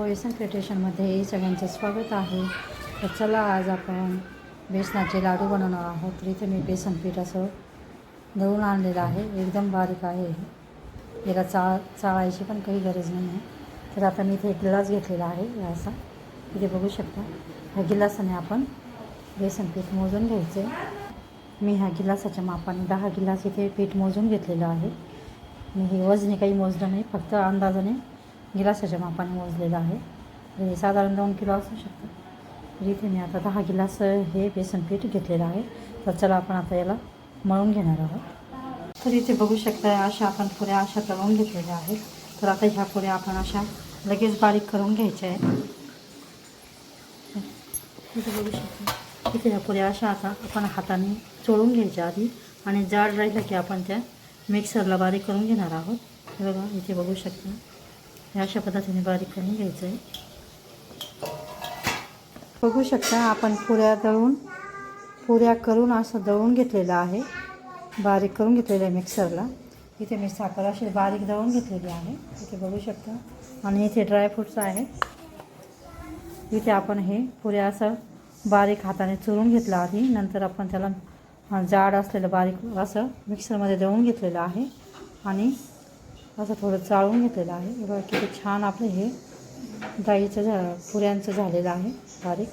बेसन क्रिएशनमध्ये सगळ्यांचं स्वागत आहे. तर चला आज आपण बेसनाचे लाडू बनवणार आहोत. तर इथे मी बेसन पीठ असं दळून आणलेलं आहे. एकदम बारीक आहे. याला चाळायची पण काही गरज नाही आहे. तर आता मी इथे एक गिलास घेतलेला आहे असा. इथे बघू शकता. ह्या गिलासाने आपण बेसन पीठ मोजून घ्यायचं आहे. मी ह्या गिलासाच्या मापाने 10 गिलास इथे पीठ मोजून घेतलेलं आहे. मी हे वजने काही मोजलं नाही, फक्त अंदाजाने गिलासाच्या मापाने मोजलेलं आहे. हे साधारण 2 किलो असू शकतं. तर इथे मी आता 10 गिलास हे बेसन पीठ घेतलेलं आहे. तर चला आपण आता याला मळून घेणार आहोत. तर इथे बघू शकता अशा आपण पुऱ्या अशा तळून घेतलेल्या आहेत. तर आता ह्या पुऱ्या आपण अशा लगेच बारीक करून घ्यायच्या आहेत. इथे बघू शकता इथे ह्या पुऱ्या अशा आता आपण हाताने चोळून घ्यायच्या आधी, आणि जाड राहिलं की आपण त्या मिक्सरला बारीक करून घेणार आहोत. हे बघा इथे बघू शकता हे अशा पद्धतीने बारीक करून घ्यायचं आहे. बघू शकता आपण पुऱ्या करून असं दळून घेतलेलं आहे. बारीक करून घेतलेलं आहे मिक्सरला. इथे मी साखर अशी बारीक दळून घेतलेली आहे. इथे बघू शकता. आणि इथे ड्रायफ्रूट्स आहे. इथे आपण हे पुऱ्या असं बारीक हाताने चुरून घेतलं आधी, नंतर आपण त्याला जाड असलेलं बारीक असं मिक्सरमध्ये दळून घेतलेलं आहे आणि असं थोडं चाळून घेतलेलं आहे. हे बघा किती छान आपलं हे डाळीचं पुऱ्यांचं झालेलं आहे बारीक.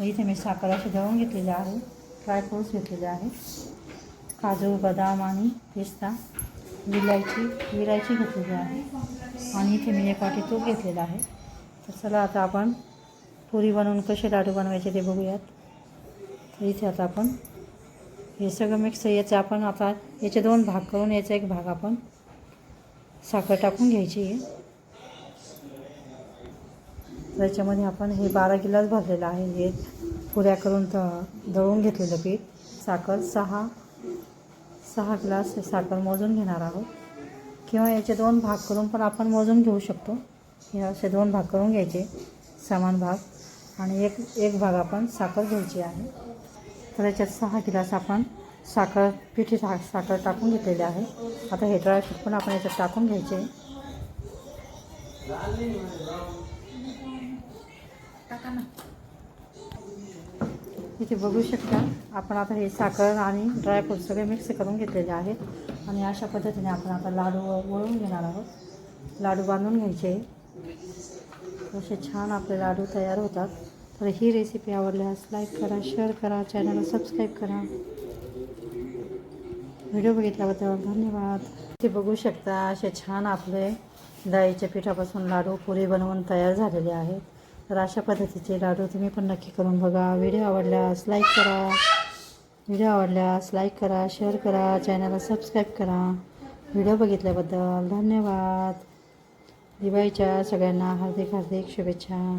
इथे मी साखर अशी दळून घेतलेली आहे. ड्रायफ्रूट्स घेतलेले आहे. काजू, बदाम आणि पिस्ता, विलायची घेतलेली आहे. आणि इथे मी 1 वाटी तूप घेतलेलं आहे. तर चला आता आपण पुरी बनवून कसे लाडू बनवायचे ते बघूयात. तर इथे आता आपण हे सगळं मिक्स याचे आपण आता याचे 2 भाग करून याचा 1 भाग आपण साखर टाकून घ्यायची आहे. त्याच्यामध्ये आपण हे 12 गिलास भरलेलं आहे. हे पुऱ्या करून दळून घेतलेलं पीठ, साखर 6 ग्लास साखर मोजून घेणार आहोत. किंवा याचे 2 भाग करून पण आपण मोजून घेऊ शकतो. हे असे 2 भाग करून घ्यायचे, समान भाग, आणि एक भाग आपण साखर घ्यायची आहे. तर याच्यात 6 गिलास आपण पिठी साखर टाकून घेतलेली आहे. आता हे ड्रायफ्रूट पण आपण याच्यात टाकून घ्यायचे. इथे बघू शकता आपण आता हे साखर आणि ड्रायफ्रूट सगळे मिक्स करून घेतलेले आहेत. आणि अशा पद्धतीने आपण आता लाडू वळून घेणार आहोत. लाडू बांधून घ्यायचे. असे छान आपले लाडू तयार होतात. तर ही रेसिपी आवडल्यास लाईक करा, शेअर करा, चॅनलला सबस्क्राईब करा. व्हिडिओ बघितल्याबद्दल धन्यवाद. इथे बघू शकता असे छान आपले डाळीच्या पिठापासून लाडू पुरी बनवून तयार झालेले आहेत. तर अशा पद्धतीचे लाडू तुम्ही पण नक्की करून बघा. व्हिडिओ आवडल्यास लाईक करा, शेअर करा, चॅनलला सबस्क्राईब करा. व्हिडिओ बघितल्याबद्दल धन्यवाद. दिवाळीच्या सगळ्यांना हार्दिक शुभेच्छा.